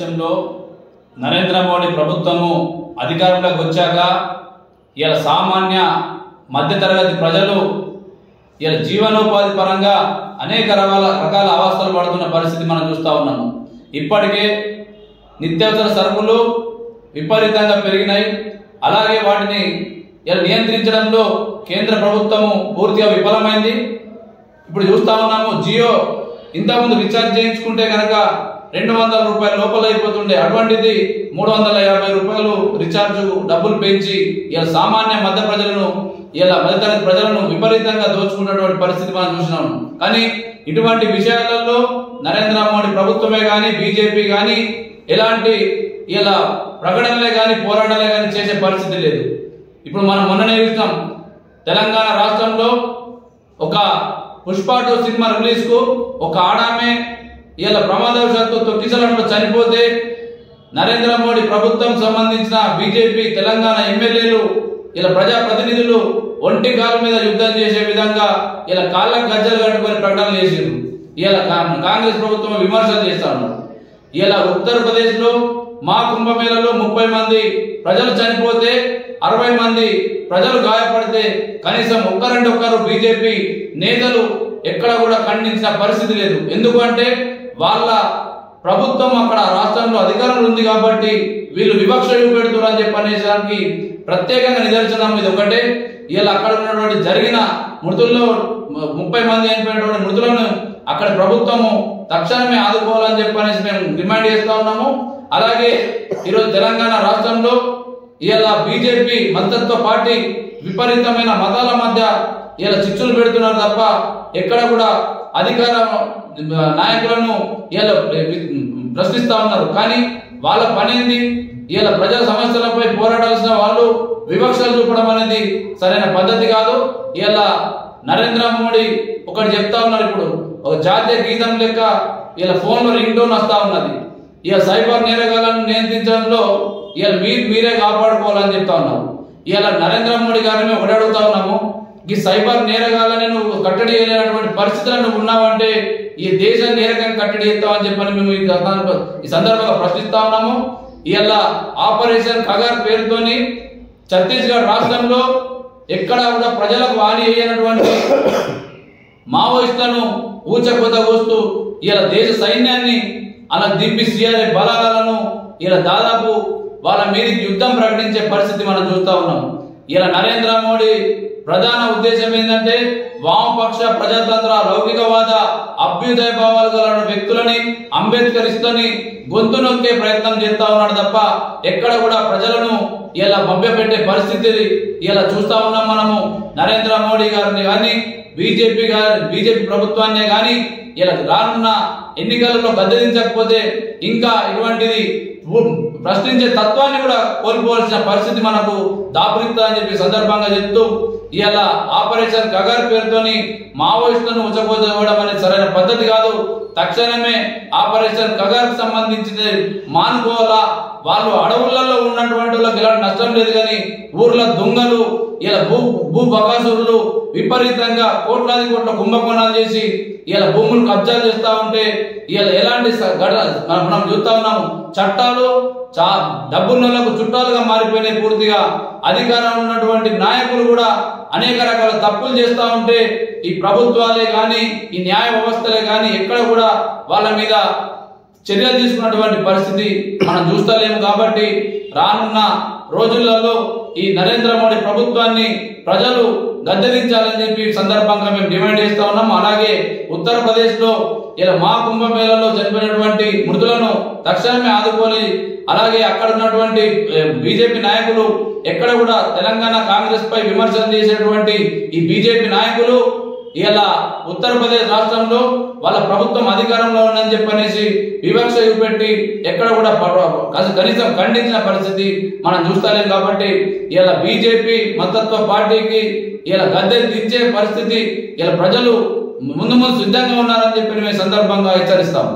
భారతదేశంలో నరేంద్ర మోడీ ప్రభుత్వము అధికారంలోకి వచ్చాక ఇలా సామాన్య మధ్యతరగతి ప్రజలు ఇలా జీవనోపాధి పరంగా అనేక రకాల అవస్థలు పడుతున్న పరిస్థితి మనం చూస్తూ ఉన్నాము. ఇప్పటికే నిత్యావసర సరుకులు విపరీతంగా పెరిగినాయి. అలాగే వాటిని ఇలా నియంత్రించడంలో కేంద్ర ప్రభుత్వము పూర్తిగా విఫలమైంది. ఇప్పుడు చూస్తూ ఉన్నాము, జియో ఇంతకుముందు రీఛార్జ్ చేయించుకుంటే కనుక 200 రూపాయల లోపల అయిపోతుండే, అటువంటిది 350 రూపాయలు రీఛార్జ్ డబ్బులు పెంచి ఇలా సామాన్య మధ్యతరగతి ప్రజలను విపరీతంగా దోచుకున్నటువంటి పరిస్థితి మనం చూసినాము. కానీ ఇటువంటి విషయాలలో నరేంద్ర మోడీ ప్రభుత్వమే కానీ బీజేపీ కానీ ఎలాంటి ఇలా ప్రకటనలే కానీ పోరాటాలే కానీ చేసే పరిస్థితి లేదు. ఇప్పుడు మనం మొన్ననే చూసినాం, తెలంగాణ రాష్ట్రంలో ఒక పుష్ప 2 సినిమా రిలీజ్ కు ఒక ఆడామే ఇలా ప్రమాదవశాత్తు తొక్కిసలాటలో చనిపోతే నరేంద్ర మోడీ ప్రభుత్వం సంబంధించిన బీజేపీ తెలంగాణ ఎమ్మెల్యేలు ఇలా ప్రజాప్రతినిధులు ఒంటి కాళ్ళ మీద యుద్ధం చేసే విధంగా ఇలా కాళ్ళకు గజ్జలు కట్టుకొని ప్రకటనలు చేసారు. ఇలా కాంగ్రెస్ ప్రభుత్వం విమర్శలు చేస్తా ఉన్నారు. ఇలా ఉత్తరప్రదేశ్ లో మా కుంభమేళలో 30 మంది ప్రజలు చనిపోతే 60 మంది ప్రజలు గాయపడితే కనీసం ఒక్కరు బీజేపీ నేతలు ఎక్కడ కూడా ఖండించిన పరిస్థితి లేదు. ఎందుకంటే వాళ్ళ ప్రభుత్వం అక్కడ రాష్ట్రంలో అధికారంలో ఉంది కాబట్టి వీళ్ళు వివక్ష చూపెడుతున్నారు అని చెప్పనేసానికి ప్రత్యేకంగా నిదర్శనం ఇది ఒకటే. ఇలా అక్కడ ఉన్నటువంటి జరిగిన మృతుల్లో 30 మంది అయినటువంటి మృతులను అక్కడ ప్రభుత్వము తక్షణమే ఆదుకోవాలని చెప్పనేసి మేము డిమాండ్ చేస్తా ఉన్నాము. అలాగే ఈరోజు తెలంగాణ రాష్ట్రంలో ఇలా బీజేపీ మద్దతు పార్టీ విపరీతమైన మతాల మధ్య ఇలా చిచ్చులు పెడుతున్నారు తప్ప ఎక్కడ కూడా అధికార నాయకులను ఇలా ప్రశ్నిస్తా ఉన్నారు. కానీ వాళ్ళ పని ఏంది? ఇలా ప్రజా సమస్యలపై పోరాడాల్సిన వాళ్ళు వివక్షలు చూపడం అనేది సరైన పద్ధతి కాదు. ఇలా నరేంద్ర మోడీ ఒకటి చెప్తా ఉన్నారు, ఇప్పుడు ఒక జాతీయ గీతం లెక్క ఇలా ఫోన్లో రింగ్ టోన్ వస్తా ఉన్నది. ఇలా సైబర్ నేరగాలను నియంత్రించడంలో ఇలా మీరే కాపాడుకోవాలని చెప్తా ఉన్నాము. ఇలా నరేంద్ర మోడీ గారిని ఒకటి అడుగుతా ఉన్నాము, ఈ సైబర్ నేరగాలని నువ్వు కట్టడి చేయలేనటువంటి పరిస్థితులను నువ్వు ఉన్నావంటే ఈ దేశాన్ని ఏ రకంగా కట్టడి చేస్తావని చెప్పని మేము ఈ సందర్భంగా ప్రశ్నిస్తా ఉన్నాము. ఇలా ఆపరేషన్ కగార్ పేరుతోని ఛత్తీస్గఢ్ రాష్ట్రంలో ఎక్కడ కూడా ప్రజలకు హాని చేయనటువంటి మావోయిస్టులను ఊచకొత కోస్తూ ఇలా దేశ సైన్యాన్ని అలా దింపి సిఆర్ఎఫ్ బలాలను ఇలా దాదాపు వాళ్ళ మీదకి యుద్ధం ప్రకటించే పరిస్థితి మనం చూస్తా ఉన్నాం. ఇలా నరేంద్ర మోడీ ప్రధాన ఉద్దేశం ఏంటంటే వామపక్ష ప్రజాతంత్ర లౌకికవాద అభ్యుదయ భావాలు గల వ్యక్తులని అంబేద్కరిస్తని గొంతు నొక్కే ప్రయత్నం చేస్తా ఉన్నాడు తప్ప ఎక్కడ కూడా ప్రజలను ఇలా మభ్యపెట్టే పరిస్థితి ఇలా చూస్తా ఉన్నాం మనము. నరేంద్ర మోడీ గారిని కానీ బీజేపీ ప్రభుత్వాన్ని కానీ ఇలా రానున్న ఎన్నికలలో గద్దెదించకపోతే ఇంకా ఇటువంటిది ప్రశ్నించే తత్వాన్ని కూడా కోల్పోవాల్సిన పరిస్థితి మనకు దాపురిస్తా అని చెప్పి సందర్భంగా చెప్తూ ఇలా ఆపరేషన్ కగార్ పేరుతోని మావోయిస్టులను ఉచ్చకోవడం అనేది సరైన పద్ధతి కాదు. తక్షణమే ఆపరేషన్ కగార్ సంబంధించి మానుకోవాలా. వాళ్ళు అడవులలో ఉన్నటువంటి వాళ్ళకి ఎలాంటి నష్టం లేదు, కానీ ఊర్ల దొంగలు ఇలా భూ బకాసురులు విపరీతంగా కోట్లాది కోట్ల కుంభకోణాలు చేసి ఇలా భూములు కబ్జాలు చేస్తా ఉంటే ఇలా ఎలాంటి మనం చూస్తా ఉన్నాము. చట్టాలు డబ్బున్నలకు చుట్టాలుగా మారిపోయినాయి. పూర్తిగా అధికారంలో ఉన్నటువంటి నాయకులు కూడా అనేక రకాల తప్పులు చేస్తా ఉంటే ఈ ప్రభుత్వాలే కానీ ఈ న్యాయ వ్యవస్థలే కానీ ఎక్కడ కూడా వాళ్ళ మీద చర్యలు తీసుకున్నటువంటి పరిస్థితి మనం చూస్తలేము. కాబట్టి రానున్న రోజులలో ఈ నరేంద్ర మోడీ ప్రభుత్వాన్ని ప్రజలు గద్దెదించాలని చెప్పి సందర్భంగా మేము డిమాండ్ చేస్తా ఉన్నాము. అలాగే ఉత్తరప్రదేశ్ లో ఇలా మా కుంభమేళలో చనిపోయినటువంటి మృతులను తక్షణమే ఆదుకొని, అలాగే అక్కడ ఉన్నటువంటి బీజేపీ నాయకులు ఎక్కడ కూడా తెలంగాణ కాంగ్రెస్ పై విమర్శలు చేసేటువంటి ఈ బీజేపీ నాయకులు ఇలా ఉత్తరప్రదేశ్ రాష్ట్రంలో వాళ్ళ ప్రభుత్వం అధికారంలో ఉందని చెప్పనేసి వివక్ష చూపెట్టి ఎక్కడ కూడా కనీసం ఖండించిన పరిస్థితి మనం చూస్తలేం. కాబట్టి ఇలా బీజేపీ మద్దతు పార్టీకి ఇలా గద్దె దించే పరిస్థితి ఇలా ప్రజలు ముందు సిద్ధంగా ఉన్నారని చెప్పి మేము సందర్భంగా హెచ్చరిస్తాము.